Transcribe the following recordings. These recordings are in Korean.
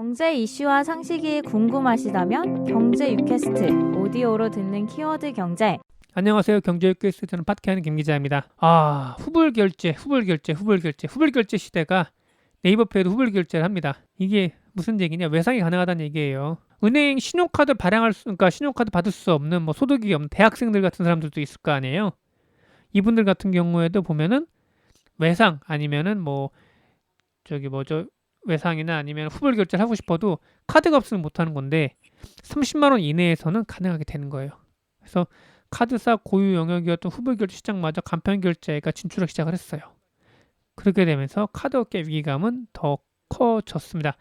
경제 이슈와 상식이 궁금하시다면 경제 유캐스트 오디오로 듣는 키워드 경제. 안녕하세요. 경제 유캐스트는 팟캐하는 김 기자입니다. 후불 결제 시대가 네이버페이도 후불 결제를 합니다. 이게 무슨 얘기냐? 외상이 가능하다는 얘기예요. 은행 신용카드 그러니까 신용카드 받을 수 없는 소득이 없는 대학생들 같은 사람들도 있을 거 아니에요. 이분들 같은 경우에도 보면은 외상 아니면은 외상이나 아니면 후불 결제를 하고 싶어도 카드가 없으면 못 하는 건데 30만 원 이내에서는 가능하게 되는 거예요. 그래서 카드사 고유 영역이었던 후불 결제 시장마저 간편 결제가 진출하기 시작을 했어요. 그렇게 되면서 카드업계 위기감은 더 커졌습니다.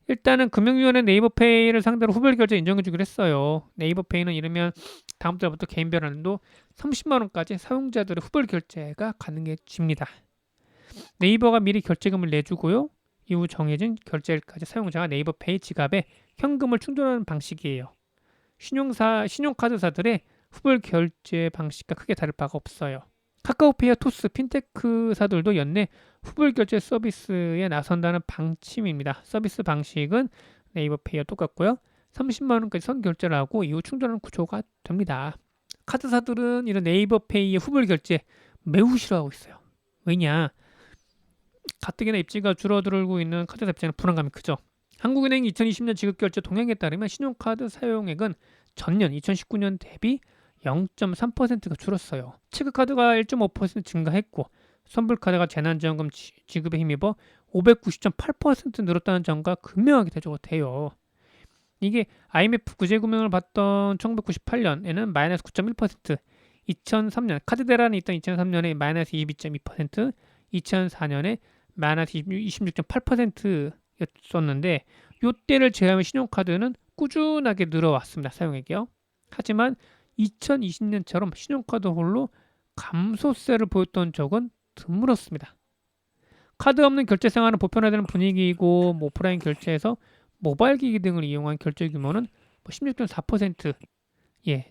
일단은 금융위원회 네이버페이를 상대로 후불 결제 인정해주기로 했어요. 네이버페이는 이르면 다음 달부터 개인 변환도 30만 원까지 사용자들의 후불 결제가 가능해집니다. 네이버가 미리 결제금을 내주고요. 이후 정해진 결제일까지 사용자가 네이버페이 지갑에 현금을 충전하는 방식이에요. 신용카드사들의 후불 결제 방식과 크게 다를 바가 없어요. 카카오페이와 토스, 핀테크사들도 연내 후불 결제 서비스에 나선다는 방침입니다. 서비스 방식은 네이버페이와 똑같고요. 30만 원까지 선 결제를 하고 이후 충전하는 구조가 됩니다. 카드사들은 이런 네이버페이의 후불 결제 매우 싫어하고 있어요. 왜냐? 가뜩이나 입지가 줄어들고 있는 카드사 입장에는 불안감이 크죠. 한국은행이 2020년 지급결제 동향에 따르면 신용카드 사용액은 전년 2019년 대비 0.3%가 줄었어요. 체크카드가 1.5% 증가했고 선불카드가 재난지원금 지급에 힘입어 590.8% 늘었다는 점과 극명하게 대조가 돼요. 이게 IMF 구제금융을 받던 1998년에는 마이너스 9.1%, 2003년 카드 대란이 있던 2003년에 마이너스 22.2%, 2004년에 마이너스 26.8%였었는데 이때를 제외하면 신용카드는 꾸준하게 늘어왔습니다. 사용액이요. 하지만 2020년처럼 신용카드 홀로 감소세를 보였던 적은 드물었습니다. 카드 없는 결제 생활은 보편화되는 분위기이고 오프라인 결제에서 모바일 기기 등을 이용한 결제 규모는 16.4%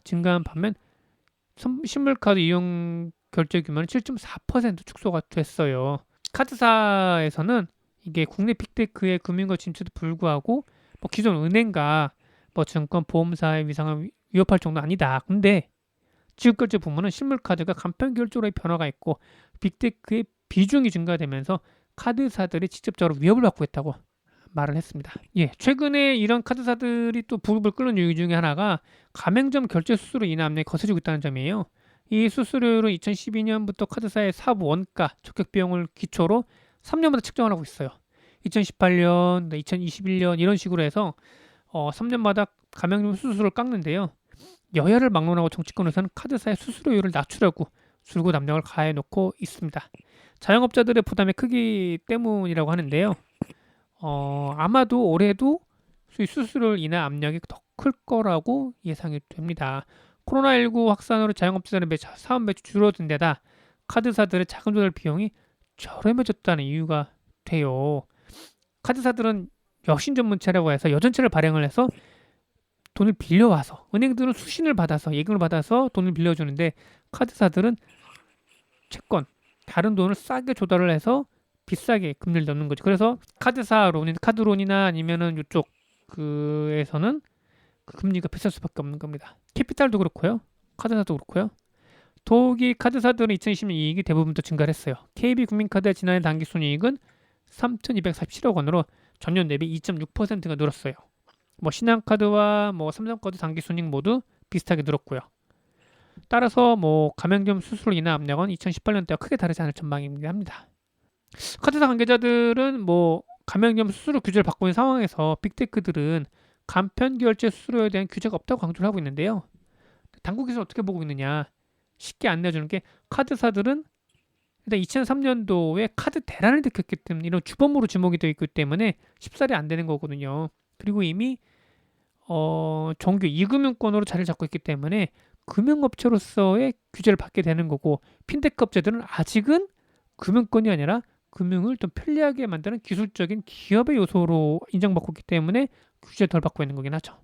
증가한 반면 실물카드 이용 결제 규모는 7.4% 축소가 됐어요. 카드사에서는 이게 국내 빅테크의 금융거 진출에도 불구하고 기존 은행과 증권 보험사의 위상을 위협할 정도는 아니다. 근데 지급결제 부문은 실물카드가 간편 결제로의 변화가 있고 빅테크의 비중이 증가되면서 카드사들이 직접적으로 위협을 받고 있다고 말을 했습니다. 최근에 이런 카드사들이 또 부글부글 끓는 이유 중에 하나가 가맹점 결제 수수료 인하 압력이 거세지고 있다는 점이에요. 이 수수료율은 2012년부터 카드사의 사업 원가, 적격 비용을 기초로 3년마다 측정을 하고 있어요. 2018년, 2021년 이런 식으로 해서 3년마다 가맹점 수수료를 깎는데요. 여야를 막론하고 정치권에서는 카드사의 수수료율을 낮추려고 줄곧 압력을 가해놓고 있습니다. 자영업자들의 부담이 크기 때문이라고 하는데요. 아마도 올해도 수수료율 인하 압력이 더 클 거라고 예상이 됩니다. 코로나19 확산으로 자영업자들의 사업 매출 줄어든 데다 카드사들의 자금 조달 비용이 저렴해졌다는 이유가 돼요. 카드사들은 여신 전문체라고 해서 여전체를 발행을 해서 돈을 빌려와서 은행들은 수신을 받아서 예금을 받아서 돈을 빌려주는데 카드사들은 채권, 다른 돈을 싸게 조달을 해서 비싸게 금리를 넣는 거죠. 그래서 카드론이나 아니면은 이쪽 그에서는 그 금리가 비쌀 수밖에 없는 겁니다. 캐피탈도 그렇고요. 카드사도 그렇고요. 더욱이 카드사들은 2020년 이익이 대부분 더 증가를 했어요. KB국민카드의 지난해 당기순이익은 3,247억 원으로 전년 대비 2.6%가 늘었어요. 신한카드와 삼성카드 당기순이익 모두 비슷하게 늘었고요. 따라서 가맹점 수수료 인하 압력은 2018년대와 크게 다르지 않을 전망입니다. 합니다. 카드사 관계자들은 가맹점 수수료 규제를 받고 있는 상황에서 빅테크들은 간편 결제 수수료에 대한 규제가 없다고 강조를 하고 있는데요. 당국에서 어떻게 보고 있느냐? 쉽게 안내해주는 게 카드사들은 일단 2003년도에 카드 대란을 일으켰기 때문에 이런 주범으로 지목이 되어 있기 때문에 쉽사리 안 되는 거거든요. 그리고 이미 정규 2금융권으로 자리를 잡고 있기 때문에 금융업체로서의 규제를 받게 되는 거고 핀테크 업체들은 아직은 금융권이 아니라 금융을 좀 편리하게 만드는 기술적인 기업의 요소로 인정받고 있기 때문에 규제를 덜 받고 있는 거긴 하죠.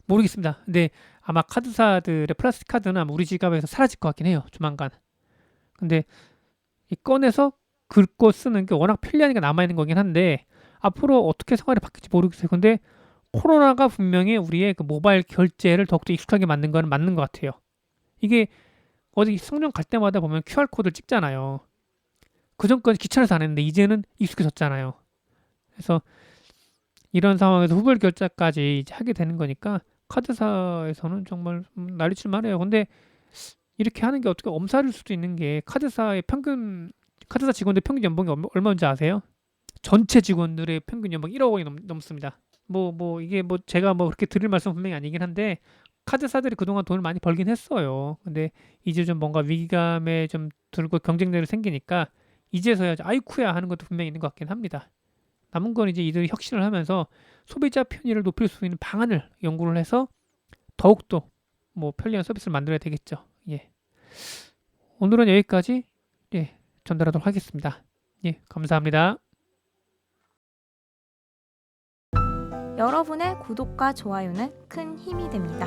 모르겠습니다. 근데 아마 카드사들의 플라스틱 카드는 아마 우리 지갑에서 사라질 것 같긴 해요. 조만간. 근데 이 꺼내서 긁고 쓰는 게 워낙 편리하니까 남아있는 거긴 한데 앞으로 어떻게 생활이 바뀔지 모르겠어요. 근데 코로나가 분명히 우리의 그 모바일 결제를 더욱더 익숙하게 만든 건 맞는 것 같아요. 이게 어디 성령 갈 때마다 보면 QR코드를 찍잖아요. 그전까지 귀찮아서 안 했는데 이제는 익숙해졌잖아요. 그래서 이런 상황에서 후불 결제까지 이제 하게 되는 거니까 카드사에서는 정말 난리칠 만해요. 근데 이렇게 하는 게 어떻게 엄살일 수도 있는 게 카드사 직원들 평균 연봉이 얼마인지 아세요? 전체 직원들의 평균 연봉 1억 원이 넘습니다. 이게 제가 그렇게 드릴 말씀 분명히 아니긴 한데 카드사들이 그동안 돈을 많이 벌긴 했어요. 근데 이제 좀 뭔가 위기감에 좀 들고 경쟁력이 생기니까 이제서야 아이쿠야 하는 것도 분명히 있는 것 같긴 합니다. 남은 건 이제 이들이 혁신을 하면서 소비자 편의를 높일 수 있는 방안을 연구를 해서 더욱더 편리한 서비스를 만들어야 되겠죠. 예. 오늘은 여기까지 전달하도록 하겠습니다. 예, 감사합니다. 여러분의 구독과 좋아요는 큰 힘이 됩니다.